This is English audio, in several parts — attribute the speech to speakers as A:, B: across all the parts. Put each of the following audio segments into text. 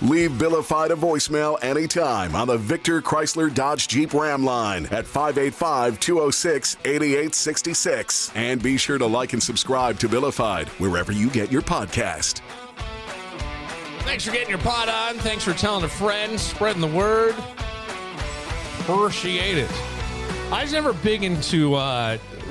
A: Leave Billified a voicemail anytime on the Victor Chrysler Dodge Jeep Ram line at 585-206-8866. And be sure to like and subscribe to Billified wherever you get your podcast.
B: Thanks for getting your pot on. Thanks for telling a friend, spreading the word. Appreciate it. I was never big into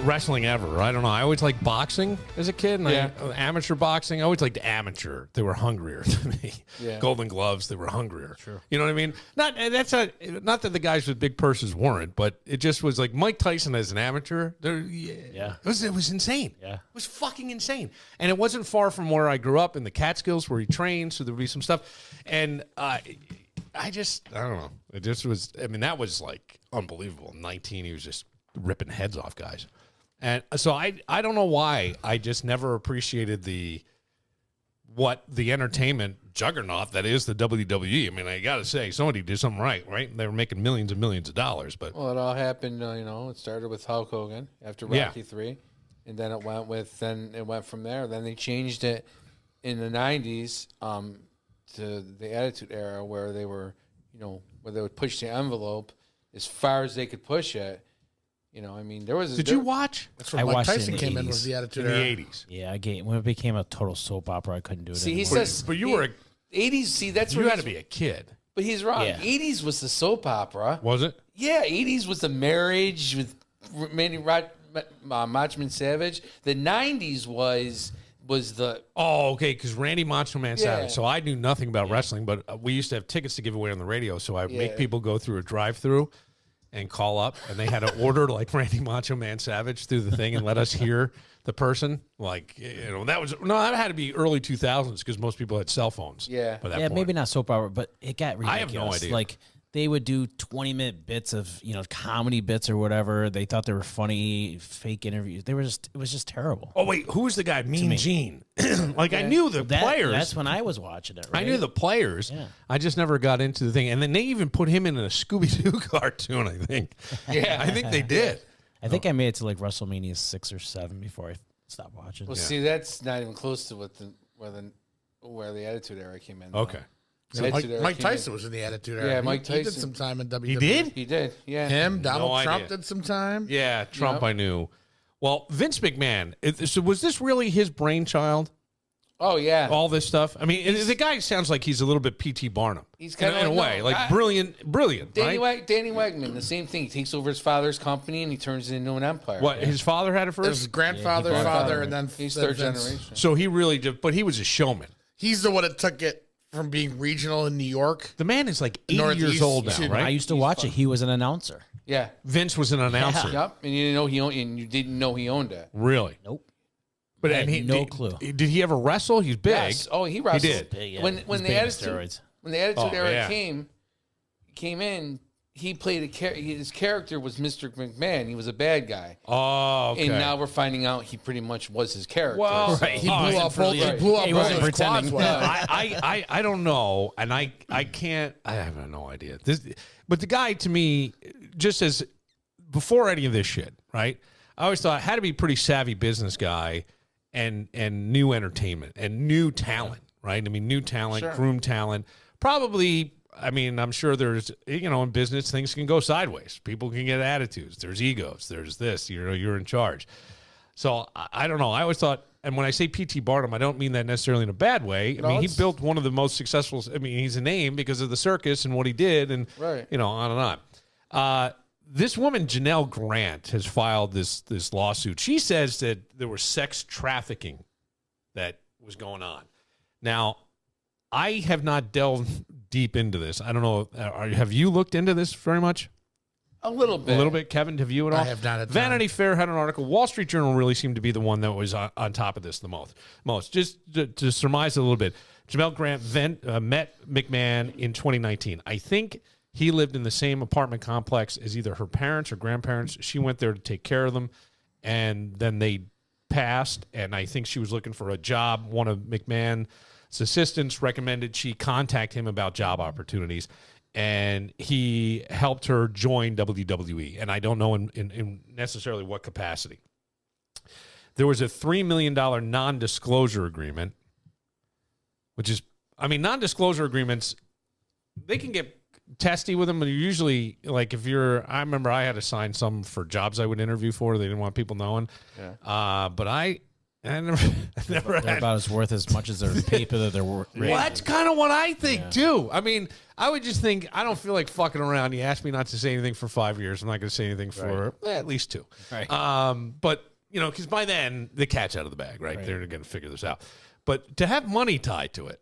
B: wrestling ever. I don't know. I always liked boxing as a kid. And amateur boxing. I always liked amateur. They were hungrier than me. Yeah. Golden Gloves, they were hungrier. True. You know what I mean? Not that the guys with big purses weren't, but it just was like Mike Tyson as an amateur. It was insane. Yeah. It was fucking insane. And it wasn't far from where I grew up in the Catskills where he trained, so there would be some stuff. And I don't know. It just was, that was like unbelievable. 19, he was just ripping heads off guys. And so I don't know why I just never appreciated the entertainment juggernaut that is the WWE. I got to say, somebody did something right? They were making millions and millions of dollars. But
C: well, it all happened, it started with Hulk Hogan after Rocky 3, and then it went from there. Then they changed it in the 90s to the Attitude Era where they were, where they would push the envelope as far as they could push it. There was.
B: Did you watch?
D: That's when Mike Tyson came in with the Attitude Era.
B: In the 80s.
E: Yeah, when it became a total soap opera, I couldn't do it anymore.
C: He says,
B: but you were
C: 80s. See, that's
B: you
C: where
B: had to be a kid.
C: But he's wrong.
E: Yeah.
C: 80s was the soap opera.
B: Was it?
C: Yeah, 80s was the marriage with Manny Macho Savage. The 90s was the...
B: Oh, okay, because Randy Macho Man Savage. So I knew nothing about wrestling, but we used to have tickets to give away on the radio, so I make people go through a drive-through and call up, and they had to order like Randy Macho Man Savage through the thing and let us hear the person. That had to be early 2000s because most people had cell phones.
C: Yeah.
B: By that point.
E: Maybe not soap opera, but it got ridiculous.
B: I have no idea.
E: Like, they would do 20-minute bits of, comedy bits or whatever. They thought they were funny, fake interviews. It was just terrible.
B: Oh, wait, who was the guy? Mean Gene. I knew the players.
E: That's when I was watching it, right?
B: I knew the players. Yeah. I just never got into the thing. And then they even put him in a Scooby-Doo cartoon, I think. Yeah. I think they did.
E: I think I made it to like WrestleMania 6 or 7 before I stopped watching.
C: Well, see, that's not even close to where the Attitude Era came in.
B: Okay.
D: So Mike Tyson was in the Attitude Era.
C: Yeah, Mike Tyson.
D: He did some time in WWE.
B: He did?
C: He did, yeah.
D: Him, Donald Trump did some time.
B: Yeah, Trump I knew. Well, Vince McMahon, so was this really his brainchild?
C: Oh, yeah.
B: All this stuff? The guy sounds like he's a little bit P.T. Barnum.
C: He's kind of
B: in a way. Brilliant,
C: Danny
B: right?
C: Danny Wegman, the same thing. He takes over his father's company and he turns it into an empire.
B: What, his father had it first?
D: His grandfather, father, and then
C: he's third generation.
B: So he really did, but he was a showman.
D: He's the one that took it from being regional in New York.
B: The man is like 80 years old now, right?
E: I used to watch it. He was an announcer.
C: Yeah.
B: Vince was an announcer.
C: Yeah. Yep. And you didn't know he owned it.
B: Really?
E: Nope.
B: But
E: I had no clue.
B: Did he ever wrestle? He's big.
C: Yes. Oh, he wrestled.
B: He did.
E: Big, yeah.
C: When the Attitude Era came in, he played his character was Mr. McMahon. He was a bad guy.
B: Oh, okay.
C: And now we're finding out he pretty much was his character.
B: Well,
E: right.
D: He blew up both his quads.
B: I don't know, and I can't. I have no idea. But the guy, to me, just as before any of this shit, right? I always thought had to be a pretty savvy business guy and new entertainment and new talent, right? New talent, groomed talent. Probably, I'm sure there's, in business, things can go sideways. People can get attitudes. There's egos. There's this, you're in charge. So I don't know. I always thought, and when I say P.T. Barnum, I don't mean that necessarily in a bad way. He built one of the most successful, he's a name because of the circus and what he did and, on and on. This woman, Janelle Grant, has filed this lawsuit. She says that there was sex trafficking that was going on. Now, I have not delved deep into this. I don't know. Have you looked into this very much?
C: A little bit.
B: A little bit. Kevin, have you at all?
D: I have not.
B: Vanity Fair had an article. Wall Street Journal really seemed to be the one that was on top of this the most. Just to surmise a little bit, Janelle Grant met McMahon in 2019. I think he lived in the same apartment complex as either her parents or grandparents. She went there to take care of them, and then they passed, and I think she was looking for a job. One of McMahon's assistants recommended she contact him about job opportunities, and he helped her join WWE, and I don't know in necessarily what capacity. There was a $3 million non-disclosure agreement, which is I mean, non-disclosure agreements, they can get testy with them, but usually, like if you're, I remember I had to sign some for jobs I would interview for. They didn't want people knowing. Yeah. But I never
E: They're
B: had.
E: about as worth as much as their paper that they're worth.
B: Well, that's kind of what I think too. I mean, I would just think I don't feel like fucking around. You asked me not to say anything for 5 years. I'm not going to say anything for at least 2.
E: Right.
B: But you know, because by then the cat's out of the bag, right? They're going to figure this out. But to have money tied to it,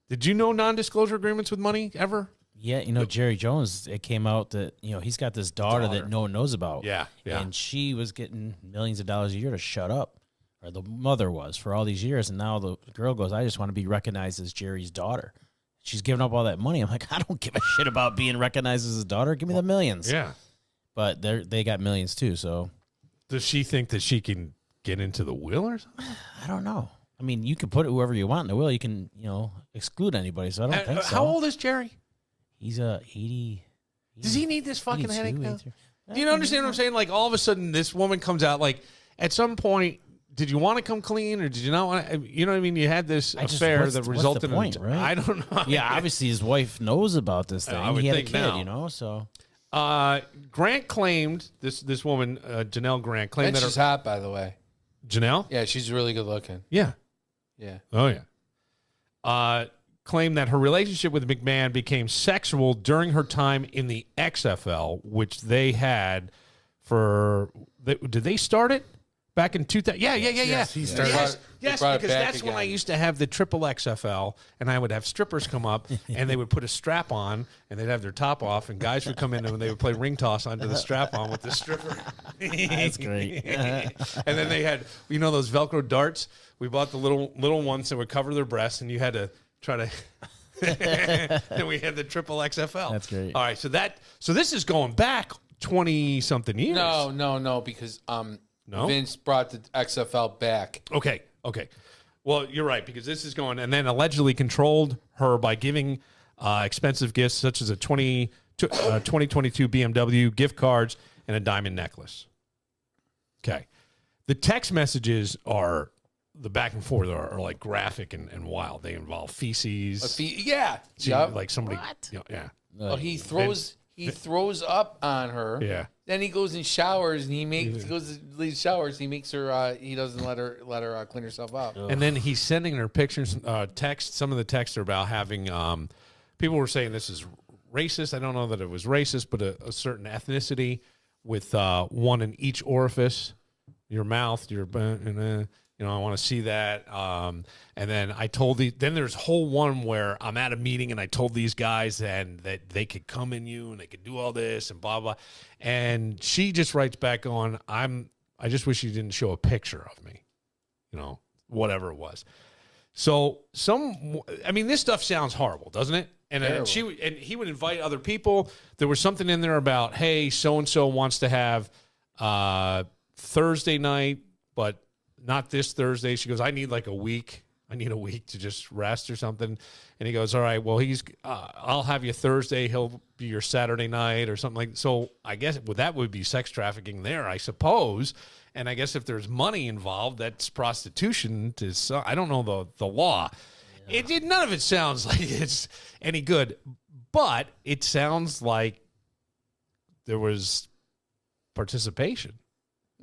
B: did you know non-disclosure agreements with money ever?
E: Yeah, you know, Jerry Jones, it came out that, you know, he's got this daughter that no one knows about.
B: Yeah.
E: And she was getting millions of dollars a year to shut up. Or the mother was for all these years. And now the girl goes, I just want to be recognized as Jerry's daughter. She's giving up all that money. I'm like, I don't give a shit about being recognized as his daughter. Give me the millions.
B: Yeah.
E: But they got millions too, so.
B: Does she think that she can get into the will or something?
E: I don't know. I mean, you can put whoever you want in the will. You can, you know, exclude anybody. So I don't think so.
B: How old is Jerry?
E: He's 80.
B: Does he need this fucking
E: 82,
B: headache now?
E: 83.
B: Do you understand what I'm saying? Like all of a sudden, this woman comes out. Like at some point, did you want to come clean or did you not want to? You know what I mean? You had this affair that resulted
E: the point,
B: in.
E: Right?
B: I don't know.
E: Yeah, obviously his wife knows about this thing.
B: I would
E: he had a
B: think
E: kid,
B: now.
E: you know. So
B: Grant claimed this woman, Janelle Grant, claimed
C: And
B: that
C: she's hot, by the way.
B: Janelle.
C: Yeah, she's really good looking.
B: Yeah.
C: Yeah.
B: Oh yeah. Claimed that her relationship with McMahon became sexual during her time in the XFL, which they had for. Did they start it back in 2000? Yeah.
D: Yes, he started.
B: Yes,
C: brought it
B: because
C: back
B: that's when I
C: again.
B: used to have the triple XFL, and I would have strippers come up, and they would put a strap on, and they'd have their top off, and guys would come in, and they would play ring toss onto the strap on with the stripper.
E: that's great.
B: And then they had, you know, those Velcro darts. We bought the little ones that would cover their breasts, and you had to try to. And we had the triple XFL.
E: That's great.
B: All right, so this is going back 20 something years.
C: No, because
B: No?
C: Vince brought the XFL back.
B: Okay. Well, you're right, because this is going, and then allegedly controlled her by giving expensive gifts such as a 2022 BMW, gift cards, and a diamond necklace. Okay. The text messages are, the back and forth are like graphic and wild. They involve feces.
C: Yeah.
B: Like somebody. You know, yeah.
C: Oh, he throws up on her.
B: Yeah.
C: Then he goes and showers, and leaves showers. He makes her. He doesn't let her clean herself up.
B: And then he's sending her pictures, text. Some of the texts are about having. People were saying this is racist. I don't know that it was racist, but a certain ethnicity with one in each orifice, your mouth, your. You know, I want to see that. And then I told then there's whole one where I'm at a meeting and I told these guys and that they could come in you and they could do all this and blah, blah. And she just writes back on, I just wish you didn't show a picture of me, you know, whatever it was. So this stuff sounds horrible, doesn't it? And he would invite other people. There was something in there about, hey, so-and-so wants to have Thursday night, but not this Thursday. She goes, I need like a week. I need a week to just rest or something. And he goes, all right, well, I'll have you Thursday. He'll be your Saturday night or something like that. So I guess that would be sex trafficking there, I suppose. And I guess if there's money involved, that's prostitution. I don't know the law. Yeah. None of it sounds like it's any good, but it sounds like there was participation.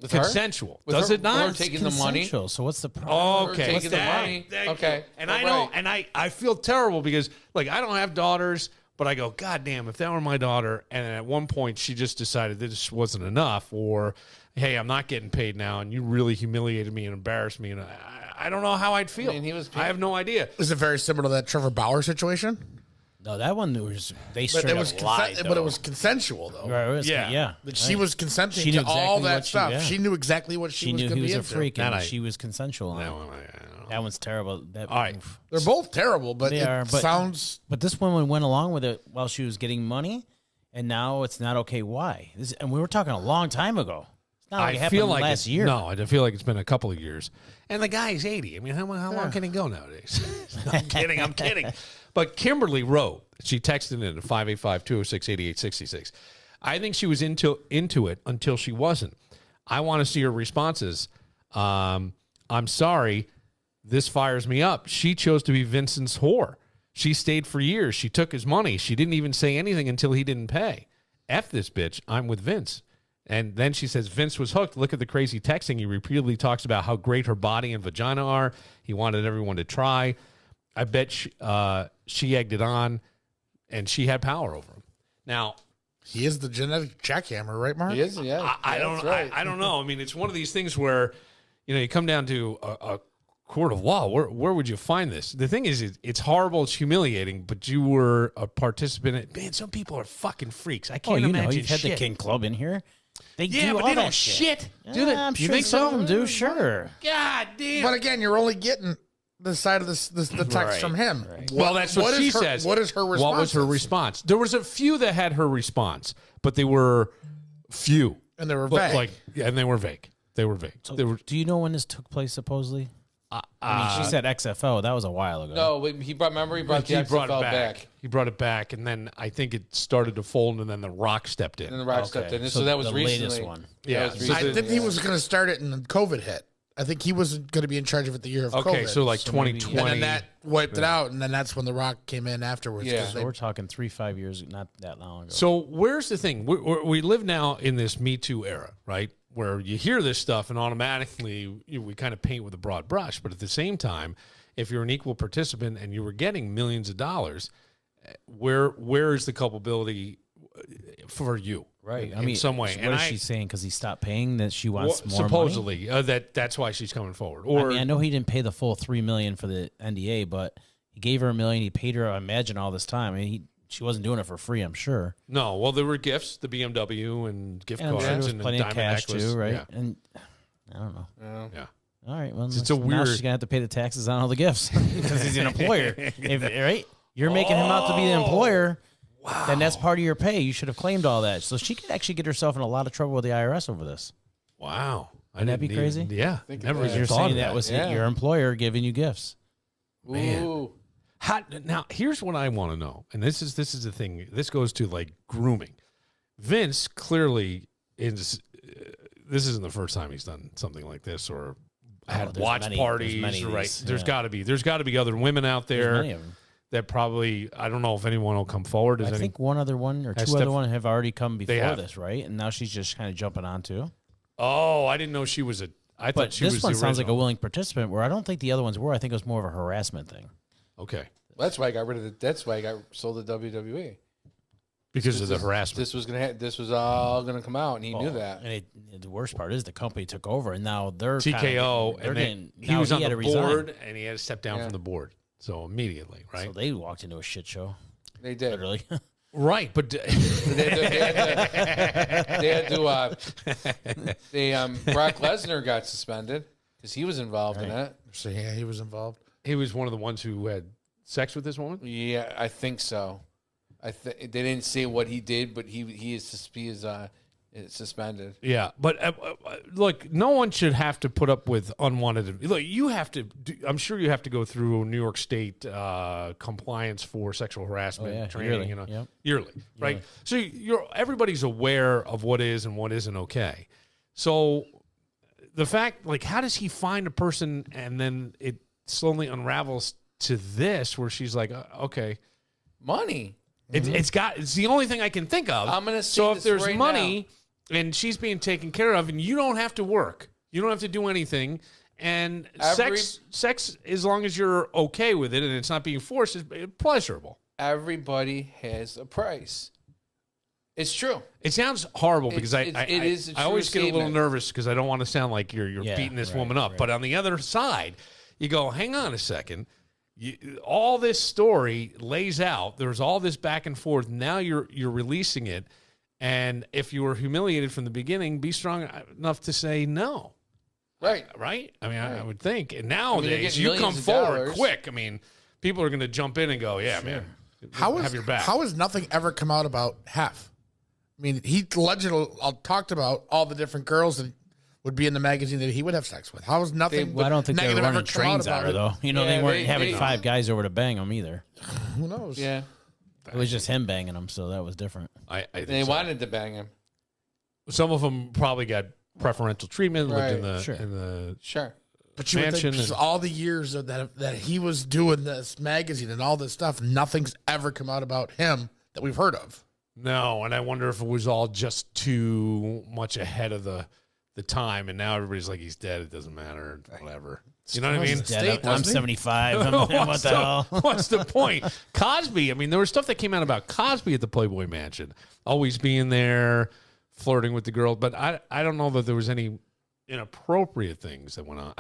C: With
B: consensual,
C: her?
B: does
C: her,
B: it not?
C: Her taking the money.
E: So what's the problem?
B: Okay,
C: taking the money. Okay,
B: and I know, and I feel terrible because like I don't have daughters, but I go, God damn, if that were my daughter, and at one point she just decided this wasn't enough, or hey, I'm not getting paid now, and you really humiliated me and embarrassed me, and I don't know how I'd feel.
C: I mean,
B: I have no idea.
D: Is it very similar to that Trevor Bauer situation?
E: No, that one was they
D: But
E: straight
D: it was
E: up lied.
D: but it was consensual though.
E: Right, it was,
B: Yeah.
E: yeah.
D: But she was consenting
E: She knew
D: to all
E: exactly
D: that
E: what she-
D: stuff.
E: yeah.
D: She knew exactly what she was
E: knew
D: going
E: he
D: to
E: was
D: be
E: a
D: into.
E: freak, and
B: That
E: she was consensual. On
B: That
E: it.
B: one, I don't know.
E: That one's terrible. That,
B: All right.
E: oof.
D: They're both terrible, but
E: They
D: it
E: are, but-
D: sounds.
E: But this woman went along with it while she was getting money, and now it's not okay. Why? And we were talking a long time ago. It's not like it happened last year.
B: No, I feel like it's been a couple of years. And the guy's 80. I mean, how long can he go nowadays? I'm kidding. But Kimberly wrote, she texted in at 585-206-8866. I think she was into it until she wasn't. I want to see her responses. I'm sorry. This fires me up. She chose to be Vincent's whore. She stayed for years. She took his money. She didn't even say anything until he didn't pay. F this bitch. I'm with Vince. And then she says, Vince was hooked. Look at the crazy texting. He repeatedly talks about how great her body and vagina are. He wanted everyone to try. I bet she egged it on, and she had power over him. Now,
D: he is the genetic jackhammer, right, Mark?
C: He is, yeah.
B: I don't
C: right.
B: I don't know. I mean, it's one of these things where, you come down to a court of law. Where would you find this? The thing is, it's horrible. It's humiliating, but you were a participant. Man, some people are fucking freaks. I can't imagine
E: you've had
B: shit.
E: the King Club in here. They
B: Yeah,
E: do
B: but
E: all
B: they
E: that
B: don't shit.
E: Do they? I'm sure some of them do, sure.
B: God damn.
D: But again, you're only getting the side of the text
B: Right,
D: from him.
E: right.
B: Well, that's what she says.
D: What is her response?
B: What was her response? There was a few that had her response, but they were few.
D: And they were vague.
B: And they were vague. They were vague.
E: So,
B: They were,
E: do you know when this took place, supposedly? I mean, she said XFO. That was a while ago.
C: No, he brought the XFL back.
B: He brought it back, and then I think it started to fold, and then The Rock stepped in.
C: And The Rock stepped in. So that was
E: the
C: recently.
E: latest one.
B: Yeah.
C: That was
B: So
D: I
C: recently,
D: think he was going to start it, and then COVID hit. I think he wasn't going to be in charge of it the year of COVID.
B: Okay, so like
E: maybe-
B: 2020.
D: and then that wiped it out, and then that's when The Rock came in afterwards.
C: Yeah.
D: 'cause
E: So
D: they-
E: we're talking 3-5 years, not that long ago.
B: So where's the thing? We live now in this Me Too era, right? Where you hear this stuff and automatically we kind of paint with a broad brush. But at the same time, if you're an equal participant and you were getting millions of dollars, where is the culpability for you?
E: right.
B: In some way.
E: What is she saying? Because he stopped paying, that she wants more money?
B: supposedly that's why she's coming forward. Or
E: I mean, I know he didn't pay the full $3 million for the NDA, but he gave her $1 million. He paid her, I imagine, all this time. I mean, she wasn't doing it for free, I'm sure.
B: no, well there were gifts, the BMW and gift
E: And I'm
B: cards
E: sure there was
B: and
E: plenty
B: a
E: of
B: diamond
E: cash
B: necklace.
E: too, right?
B: Yeah.
E: And I don't know.
B: Yeah.
E: All right, well,
B: It's a
E: now
B: weird-
E: she's gonna have to pay the taxes on all the gifts because he's an employer. Right? You're making him out to be the employer. Wow. Then that's part of your pay. You should have claimed all that. So she could actually get herself in a lot of trouble with the IRS over this.
B: Wow.
E: Wouldn't that be
B: didn't
E: crazy?
B: Yeah. Never
C: that.
B: even
E: You're
B: thought
E: saying
B: of
E: that was
C: Yeah.
E: your employer giving you gifts.
B: Man.
C: Ooh.
B: Now, here's what I want to know, and this is the thing. This goes to like grooming. Vince clearly is. This isn't the first time he's done something like this or had
E: there's
B: watch
E: many-
B: parties.
E: there's many of
B: Right?
E: these,
B: There's
E: yeah.
B: got to be other women out
E: There's
B: there
E: many of them.
B: that probably. I don't know if anyone will come forward.
E: I think one other one or
B: Has
E: two other
B: Steph-
E: one have already come before
B: have.
E: this, right? And now she's just kind of jumping on too.
B: Oh, I didn't know she was a. I
E: But
B: thought she
E: this
B: was
E: one
B: the
E: sounds like a
B: original.
E: willing participant, where I don't think the other ones were. I think it was more of a harassment thing.
B: Okay,
C: That's why I got rid of it. That's why I got sold the WWE.
B: because of the harassment.
C: This was this was all gonna come out, and he knew that.
E: And the worst part is the company took over, and now they're
B: TKO,
E: kinda, they're
B: and then
E: getting,
B: he was on
E: had
B: the
E: to resign.
B: board, and he had to step down
C: Yeah.
B: from the board. So immediately, right?
E: So they walked into a shit show,
C: They did.
E: literally.
B: Right, but
C: They had to. Brock Lesnar got suspended because he was involved in it.
D: So yeah, he was involved.
B: he was one of the ones who had sex with this woman.
C: Yeah, I think so. They didn't say what he did, but he is suspended.
B: Yeah, but look, no one should have to put up with unwanted. Look, you have to. I'm sure you have to go through New York State compliance for sexual harassment
E: Oh, yeah,
B: training,
E: yearly. Yep.
B: yearly, right? So everybody's aware of what is and what isn't okay. So the fact, like, how does he find a person and then it slowly unravels to this, where she's like, okay,
C: Money.
B: it's the only thing I can think of.
C: I'm gonna say
B: so if
C: this
B: there's
C: right
B: money and she's being taken care of, and you don't have to work, you don't have to do anything, and sex, as long as you're okay with it and it's not being forced, is pleasurable.
C: Everybody has a price. It's true.
B: It sounds horrible because
C: it is a
B: I always
C: true
B: get a little
C: statement.
B: nervous because I don't want to sound like you're
E: Yeah,
B: beating this
E: right,
B: woman up.
E: right.
B: But on the other side, you go, hang on a second. All this story lays out. There's all this back and forth. Now you're releasing it, and if you were humiliated from the beginning, be strong enough to say no.
C: Right.
B: Right? I mean, I would think. And
C: you're
B: nowadays,
C: getting
B: you come
C: millions of
B: forward
C: dollars.
B: quick. I mean, people are going to jump in and go, yeah, man, have your back.
D: How has nothing ever come out about Hef? I mean, he allegedly talked about all the different girls that would be in the magazine that he would have sex with. How has nothing?
E: Well, I don't think they were
D: negative
E: running
D: ever come out
E: trains
D: about
E: on her,
D: it?
E: though. You know,
C: Yeah,
E: they weren't
C: they-
E: having
C: they-
E: 5 guys over to bang them either.
D: Who knows?
C: Yeah.
E: It was just him banging them, so that was different.
B: I think
C: They
B: so.
C: wanted to bang him.
B: Some of them probably got preferential treatment, lived in
C: Right,
B: the
E: sure.
B: in the
C: Sure.
D: But you would
B: mansion.
D: think all the years that he was doing this magazine and all this stuff, nothing's ever come out about him that we've heard of.
B: No, and I wonder if it was all just too much ahead of the time, and now everybody's like, he's dead. It doesn't matter. Whatever. You know what I mean?
E: Dead. I'm 75. What the hell?
B: What's the point? Cosby. I mean, there was stuff that came out about Cosby at the Playboy Mansion, always being there, flirting with the girl. But I don't know that there was any inappropriate things that went on.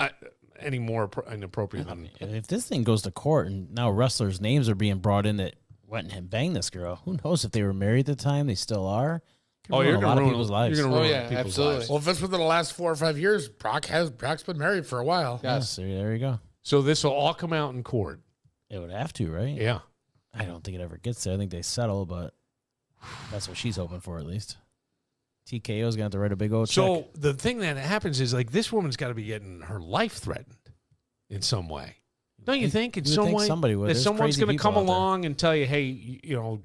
B: Any more inappropriate than.
E: If this thing goes to court and now wrestlers' names are being brought in that went and banged this girl, who knows if they were married at the time? They still are.
B: Oh, you're going to ruin
E: people's lives.
B: You're going to ruin
C: yeah,
B: people's
C: absolutely.
B: lives.
D: Well, if it's within the last 4 or 5 years, Brock's been married for a while.
C: Yes.
E: There you go.
B: So this will all come out in court.
E: It would have to, right?
B: Yeah.
E: I don't think it ever gets there. I think they settle, but that's what she's hoping for at least. TKO's going to have to write a big old check.
B: So the thing that happens is like this woman's got to be getting her life threatened in some way. Don't you think? In
E: you would
B: some
E: think
B: way,
E: somebody would.
B: that
E: There's
B: someone's
E: crazy
B: going to
E: people
B: come
E: out there.
B: along and tell you, hey,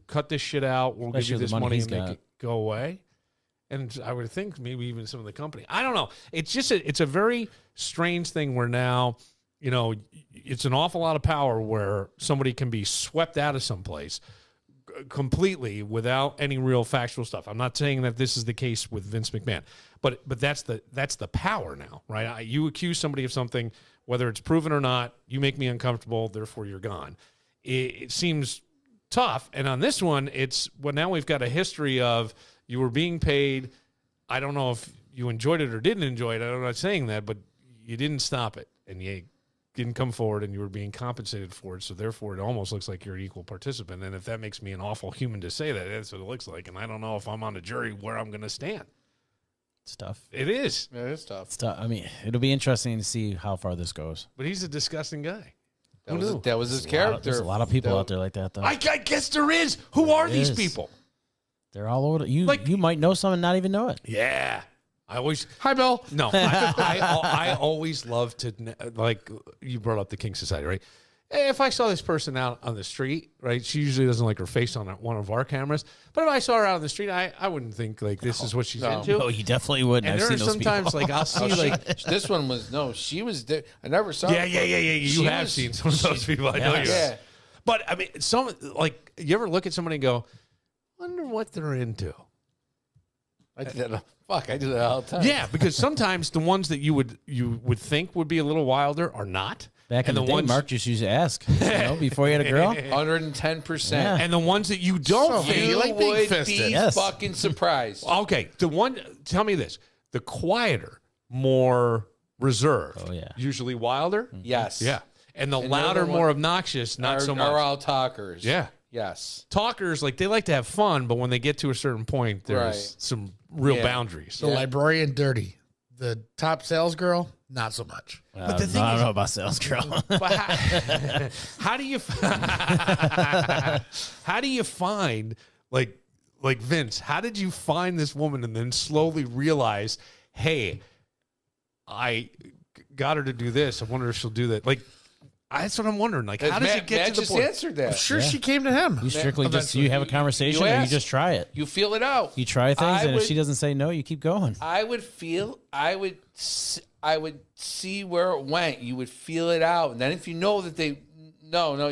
B: cut this shit out. We'll
E: Especially
B: give you
E: with
B: this
E: the money
B: money
E: he's
B: and make
E: got.
B: it go away. And I would think maybe even some of the company. I don't know. It's just it's a very strange thing where now, it's an awful lot of power where somebody can be swept out of someplace completely without any real factual stuff. I'm not saying that this is the case with Vince McMahon, but that's the power now, right? You accuse somebody of something, whether it's proven or not, you make me uncomfortable, therefore you're gone. It seems tough. And on this one, now we've got a history of you were being paid. I don't know if you enjoyed it or didn't enjoy it. I'm not saying that, but you didn't stop it and you didn't come forward and you were being compensated for it. So therefore it almost looks like you're an equal participant. And if that makes me an awful human to say that, that's what it looks like. And I don't know if I'm on a jury where I'm going to stand.
E: It's tough.
B: It is.
C: Yeah, it's tough.
E: It's tough. I mean, it'll be interesting to see how far this goes.
B: But he's a disgusting guy.
C: That was his character.
E: There's a lot of people out there like that, though.
B: I guess there is. Who are these
E: is.
B: people?
E: They're all over. You
B: Like-
E: you might know some and not even know it.
B: Yeah. I always...
D: Hi, Bill.
B: No, I always love to, like, you brought up the King Society, right? If I saw this person out on the street, right, she usually doesn't like her face on one of our cameras, but if I saw her out on the street, I wouldn't think, like, this is what she's into.
E: No, you definitely wouldn't.
B: And
E: I've
B: there are
E: seen those
B: sometimes,
E: people.
B: like, I'll see, like,
C: This one was she was there. I never saw.
B: yeah.
C: her.
B: You
C: She
B: have
C: was-
B: seen some of those people. I know you
C: Yeah.
B: have. But, I mean, you ever look at somebody and go, wonder what they're into?
C: I do that. Fuck, I do that all the time.
B: Yeah, because sometimes the ones that you would think would be a little wilder are not.
E: Back in
B: and
E: the day, Mark just used to ask, before you had a girl.
C: 110%.
E: Yeah.
B: And the ones that you don't
D: So
B: think.
D: you like being
C: would
D: fisted.
C: be
E: Yes.
C: fucking surprised.
B: Okay, tell me this. The quieter, more reserved.
E: Oh, yeah.
B: Usually wilder.
C: Yes.
B: Yeah. And the
C: And
B: louder,
C: they're the
B: more
C: one-
B: obnoxious, not
C: are,
B: so much.
C: are all talkers.
B: Yeah.
C: Yes.
B: Talkers, like, they like to have fun, but when they get to a certain point, there's
C: Right.
B: some real
C: Yeah.
B: boundaries.
D: The librarian, dirty. The top sales girl, not so much.
B: But the thing
E: I don't
B: is-
E: know about sales girl.
B: But how do you how do you find like Vince? How did you find this woman and then slowly realize, hey, I got her to do this. I wonder if she'll do that. Like, that's what I'm wondering. Like, how does
C: Matt,
B: it get
C: Matt
B: to the
C: just
B: point?
C: answered that.
D: I'm sure she came to him.
E: You strictly just you have a conversation
C: You
E: or you
C: ask.
E: just try it.
C: You feel it out.
E: You try things,
C: I
E: and if
C: would-
E: she doesn't say no, you keep going.
C: I would see where it went. You would feel it out, and then if you know that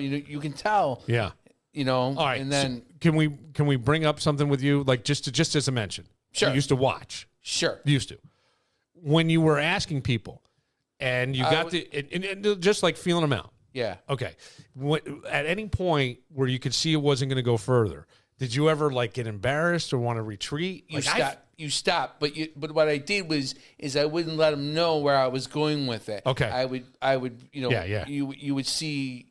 C: you can tell.
B: Yeah.
C: All
B: All right.
C: and then
B: so can we bring up something with you, like just as a mention?
C: Sure.
B: You used to watch.
C: sure.
B: Used to. When you were asking people, and you got and just like feeling them out.
C: Yeah.
B: Okay. At any point where you could see it wasn't going to go further, did you ever like get embarrassed or want to retreat?
C: You stop. But what I did was I wouldn't let them know where I was going with it.
B: Okay.
C: I would
B: Yeah.
C: You would see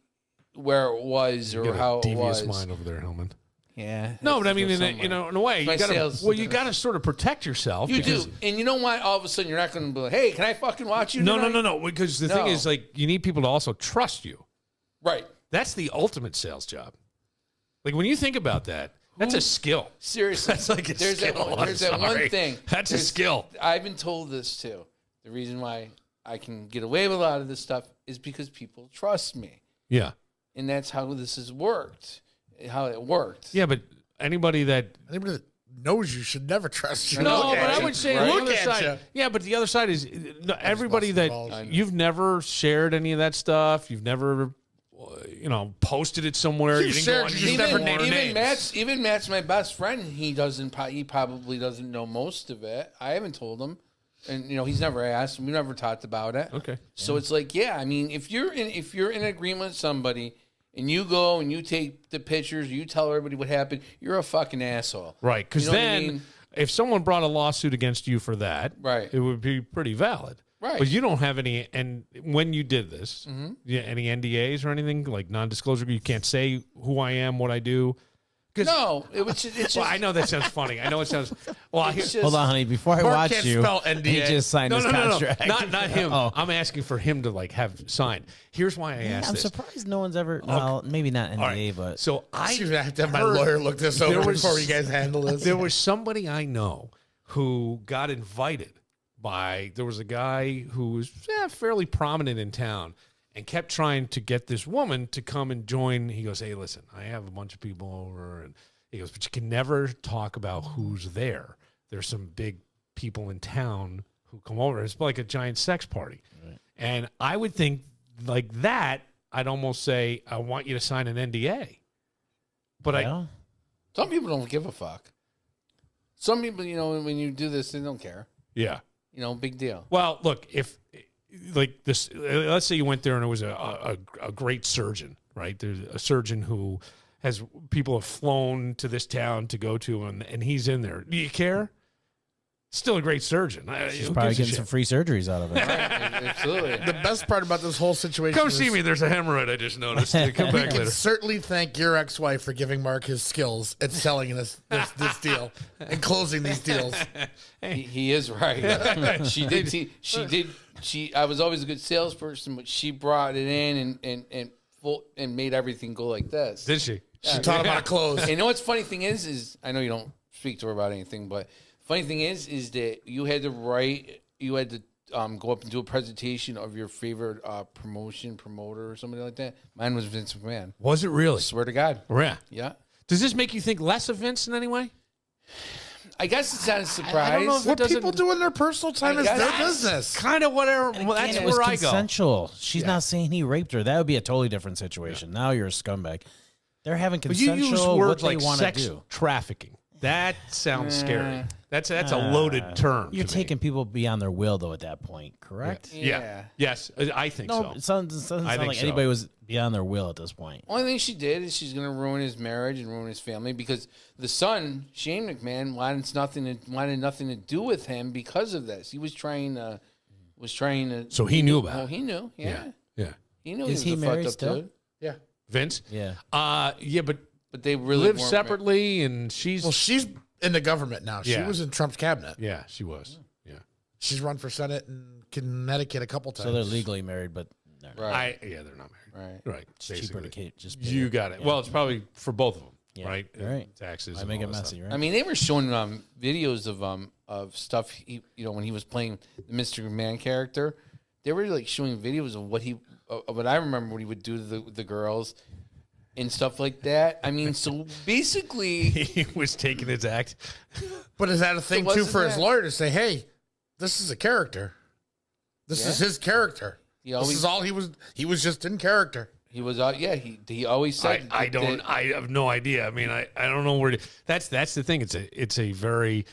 C: where it was or
B: You got a
C: how it
B: devious
C: was.
B: mind over there, Hellman.
C: Yeah.
B: No, but I
C: it's
B: mean,
C: from
B: in
C: somewhere.
B: a way,
C: My
B: you got
C: sales-
B: to. Well, you got to sort of protect yourself.
C: You
B: because-
C: do. And you know what? All of a sudden you're not going to be like, hey, can I fucking watch you
B: No.
C: tonight?
B: Because the thing
C: No.
B: is, like, you need people to also trust you.
C: Right.
B: That's the ultimate sales job. Like when you think about that, that's a skill.
C: Seriously.
B: That's like a
C: there's
B: skill.
C: There's that
B: I'm
C: one
B: sorry.
C: thing.
B: That's a
C: There's-
B: skill.
C: I've been told this too. The reason why I can get away with a lot of this stuff is because people trust me.
B: Yeah.
C: And that's how this has worked. How it worked.
B: Yeah, but anybody that
D: knows you should never trust you.
B: No,
D: Look
B: but
D: at
B: I
D: you.
B: would say
D: Right.
B: on the
D: Look
B: other
D: at
B: side.
D: you.
B: Yeah, but the other side is everybody
D: busting
B: that
D: balls.
B: you've never shared any of that stuff. You've never, posted it somewhere.
D: You
B: You didn't
D: shared,
B: go on
D: you just
B: YouTube
D: never
B: or
D: named
B: names.
C: Even Matt's my best friend. He probably doesn't know most of it. I haven't told him, and he's never asked. We never talked about it.
B: Okay.
C: So it's like, I mean, if you're in agreement with somebody and you go and you take the pictures, you tell everybody what happened, you're a fucking asshole.
B: Right, because
C: You know what I
B: then
C: mean?
B: if someone brought a lawsuit against you for that,
C: Right.
B: it would be pretty valid.
C: Right.
B: But you don't have any, and when you did this, any NDAs or anything, like non-disclosure, you can't say who I am, what I do.
C: No, it's just.
B: Well, I know that sounds funny. I know it sounds. Well,
C: It's
B: here-
C: just-
E: Hold on, honey. Before I
D: Mark
E: watch
D: can't
E: you,
D: spell NDA.
E: he just signed his
B: no,
E: contract.
B: not him.
E: Oh.
B: I'm asking for him to have signed. Here's why I asked
E: I'm
B: this.
E: surprised no one's ever. Well, maybe not NDA,
B: All right.
E: but
B: So I
D: Excuse me, I have to have my
B: heard-
D: lawyer look this over
B: there was-
D: before you guys handle this.
B: There was somebody I know who got invited by, there was a guy who was fairly prominent in town and kept trying to get this woman to come and join. He goes, hey, listen, I have a bunch of people over. And he goes, but you can never talk about who's there. There's some big people in town who come over. It's like a giant sex party. Right. And I would think like that, I'd almost say, I want you to sign an NDA. But
E: yeah.
C: Some people don't give a fuck. Some people, when you do this, they don't care.
B: yeah.
C: Big deal.
B: Well, look, if like this, let's say you went there and it was a great surgeon, right? There's a surgeon who has people have flown to this town to go to, and he's in there. Do you care? Still a great surgeon.
E: He's
B: Who
E: probably
B: gives a
E: getting
B: shit?
E: some free surgeries out of it.
C: Absolutely.
D: The best part about this whole situation
B: Come
D: is
B: see me. There's a hemorrhoid I just noticed. Come
D: we
B: back
D: can
B: later.
D: certainly thank your ex-wife for giving Mark his skills at selling this deal and closing these deals.
C: He is right. She did. She. I was always a good salesperson, but she brought it in and made everything go like this.
B: Did she?
D: She taught him how to close.
C: And you know what's funny thing is I know you don't speak to her about anything, but funny thing is that you had to go up and do a presentation of your favorite promoter or somebody like that. Mine was Vince McMahon.
B: Was it really?
C: Swear to God.
B: Yeah.
C: Yeah.
B: Does this make you think less of Vince in any way?
C: I guess it's not a surprise.
B: I don't know if
D: What
B: doesn't-
D: people do in their personal time is
C: guess
D: their
C: that's
D: business.
B: Kind of whatever. Well, that's
E: It was
B: where I go.
E: consensual. She's not saying he raped her. That would be a totally different situation. Now you're a scumbag. They're having
B: But you
E: consensual
B: use
E: what
B: words
E: they
B: like
E: want to
B: sex
E: do.
B: trafficking. That sounds scary. That's a loaded term.
E: You're
B: to me.
E: taking people beyond their will, though, at that point, correct?
B: Yeah. Yes, I think
E: No,
B: so.
E: it doesn't sound
B: I think
E: like
B: so.
E: anybody was beyond their will at this point.
C: Only thing she did is she's going to ruin his marriage and ruin his family because the son, Shane McMahon, wanted nothing to do with him because of this. He was trying to.
B: So he knew about
C: Oh,
B: it.
C: he knew. Yeah.
B: Yeah.
C: He knew
E: Is
C: he
E: he
C: was a
E: married
C: fucked up
E: still?
C: dude.
D: Yeah.
B: Vince?
E: Yeah.
B: Yeah, but
C: But they really
B: live
C: weren't
B: separately, and she's.
D: Well, she's in the government now. She
B: Yeah.
D: was in Trump's cabinet.
B: yeah, she was. Yeah.
D: She's run for Senate in Connecticut a couple times.
E: So they're legally married, but no.
C: Right.
B: Yeah, they're not married.
C: Right.
B: Right.
E: It's cheaper to
B: basically.
E: just
B: You got it. Well, it's probably for both of them,
E: Yeah.
B: right?
E: Right.
B: Taxes.
E: I
B: and
E: make
B: all
E: it
B: that
E: messy,
B: stuff.
E: right?
C: I mean, they were showing videos of stuff. When he was playing the Mr. McMahon character, they were like showing videos of what I remember what he would do to the girls and stuff like that. I mean, so basically,
B: He was taking his act.
D: But is that a thing
C: So
D: too
C: wasn't
D: for his
C: that-
D: lawyer to say, "Hey, this is a character. This is his character.
C: He
D: This
C: always-
D: is all he was. He was just in character."
C: he was he always said
B: I
C: that-
B: don't. I have no idea. I mean, I don't know where. That's the thing. It's a very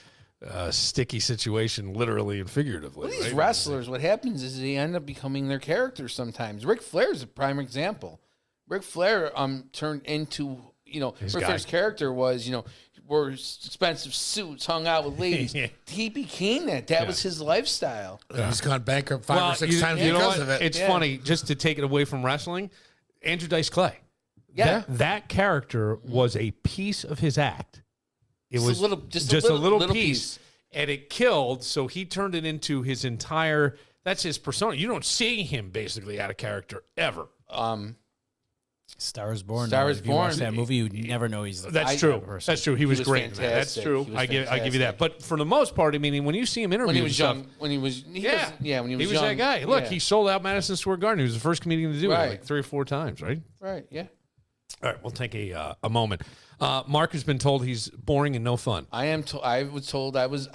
B: sticky situation, literally and figuratively.
C: These
B: right?
C: wrestlers, what happens is they end up becoming their characters sometimes. Ric Flair is a prime example. Ric Flair turned into, Ric
B: guy.
C: Flair's character was, wore expensive suits, hung out with ladies.
B: Yeah.
C: He became that. That was his lifestyle.
D: He's gone bankrupt five or six times
B: you know
D: because
B: what?
D: of it.
B: It's
C: Yeah.
B: funny just to take it away from wrestling. Andrew Dice Clay.
C: Yeah.
B: That character was a piece of his act. It
C: Just
B: was
C: a little- just a little
B: piece, and it killed. So he turned it into his entire. That's his persona. You don't see him basically out of character ever.
E: Star is Born.
C: Star
E: though.
C: is
E: If you watch
C: Born.
E: that movie, you never know he's.
B: That's true.
E: person.
B: That's true. He was
C: was
B: great. in that. That's
C: fantastic.
B: true.
C: He was
B: I give you that.
C: fantastic.
B: But for the most part, I mean, when you see him interview
C: When he was
B: stuff,
C: young, when he was
B: when he
C: was
B: was
C: young,
B: that guy. Look,
C: yeah.
B: he sold out Madison Square Garden. He was the first comedian to do it
C: Right.
B: like 3 or 4 times, right?
C: right, yeah.
B: All right, we'll take a moment. Mark has been told he's boring and no fun.
C: I am. I was told I was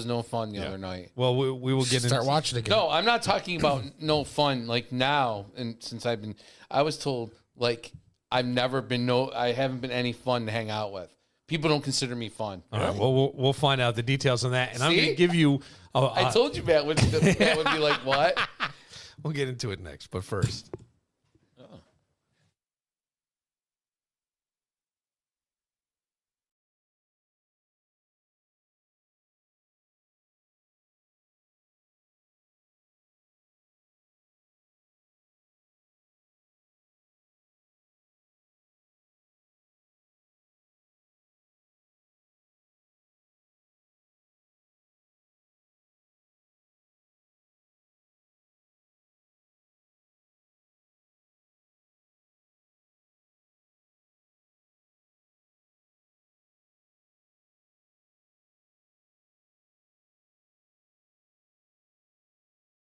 C: no fun the other night.
B: Well, we will get
D: Start watching again.
C: No, I'm not talking about no fun like now. And since I was told like I haven't been any fun to hang out with. People don't consider me fun.
B: All right, well, we'll find out the details on that, and I'm going to give you.
C: I told you Matt would be like, what?
B: We'll get into it next, but first.